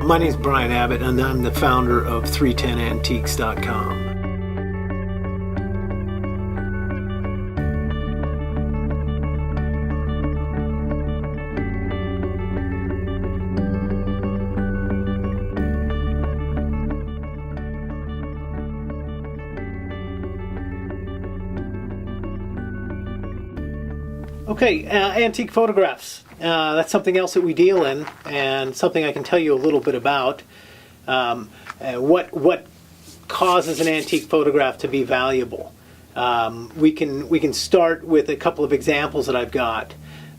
My name is Brian Abbott, and I'm the founder of 310Antiques.com. Okay, antique photographs. That's something else that we deal in, and something I can tell you a little bit about. What causes an antique photograph to be valuable? We can start with a couple of examples that I've got.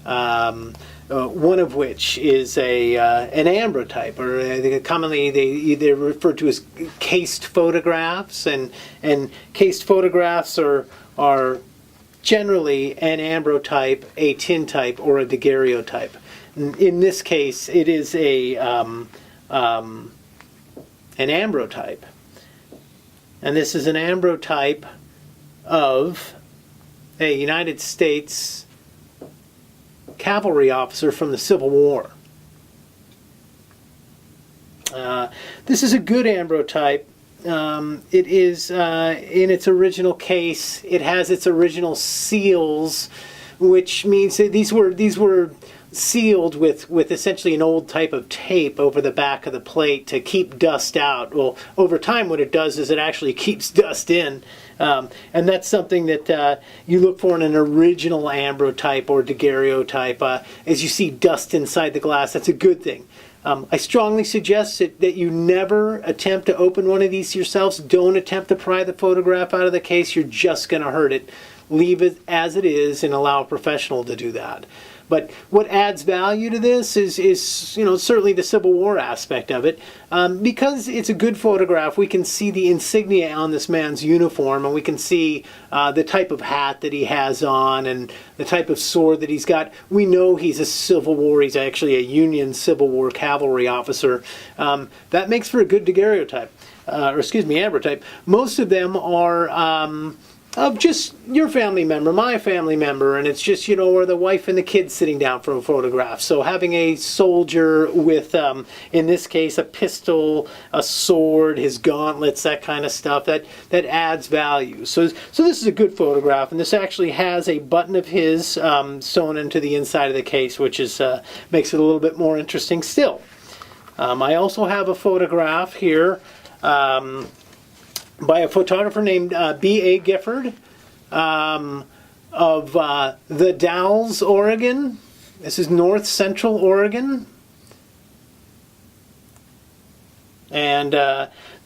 One of which is an ambrotype, or commonly they're referred to as cased photographs, and cased photographs are generally an ambrotype, a tintype, or a daguerreotype. In this case, it is an ambrotype, and this is an ambrotype of a United States cavalry officer from the Civil War. This is a good ambrotype. It is in its original case. It has its original seals, which means that these were sealed with essentially an old type of tape over the back of the plate to keep dust out. Well, over time what it does is it actually keeps dust in, and that's something that you look for in an original ambrotype or daguerreotype. As you see dust inside the glass, that's a good thing. I strongly suggest that you never attempt to open one of these yourselves. Don't attempt to pry the photograph out of the case. You're just going to hurt it. Leave it as it is and allow a professional to do that. But what adds value to this is certainly the Civil War aspect of it. Because it's a good photograph, we can see the insignia on this man's uniform, and we can see the type of hat that he has on and the type of sword that he's got. We know he's a Civil War, he's actually a Union Civil War cavalry officer. That makes for a good daguerreotype, ambrotype. Most of them are of just your family member, my family member, and it's just, or the wife and the kids sitting down for a photograph. So having a soldier with, in this case, a pistol, a sword, his gauntlets, that kind of stuff, that adds value. So this is a good photograph, and this actually has a button of his sewn into the inside of the case, which is makes it a little bit more interesting still. I also have a photograph here by a photographer named B.A. Gifford of the Dalles, Oregon. This is north central Oregon. And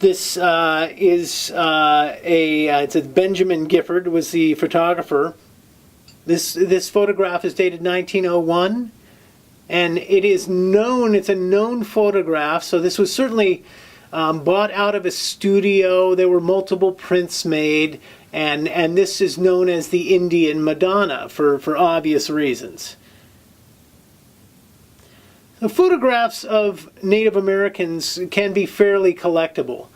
this is it's a Benjamin Gifford was the photographer. This photograph is dated 1901, and it is known, it's a known photograph, so this was certainly bought out of a studio. There were multiple prints made, and this is known as the Indian Madonna for obvious reasons. The photographs of Native Americans can be fairly collectible.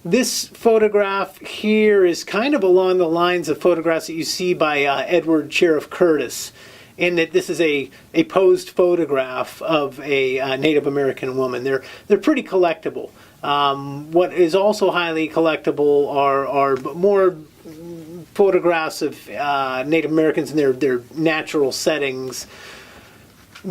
This photograph here is kind of along the lines of photographs that you see by Edward Sheriff Curtis, in that this is a posed photograph of a Native American woman. They're pretty collectible. What is also highly collectible are more photographs of Native Americans in their natural settings,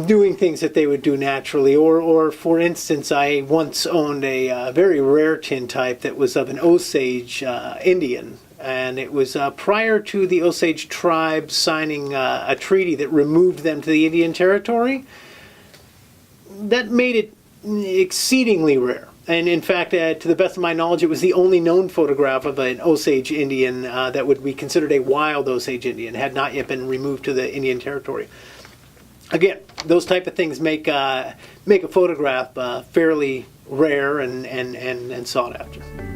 doing things that they would do naturally. Or for instance, I once owned a very rare tintype that was of an Osage Indian. And it was prior to the Osage tribe signing a treaty that removed them to the Indian Territory. That made it exceedingly rare. And in fact, to the best of my knowledge, it was the only known photograph of an Osage Indian that would be considered a wild Osage Indian, had not yet been removed to the Indian Territory. Again, those type of things make a photograph fairly rare and sought after.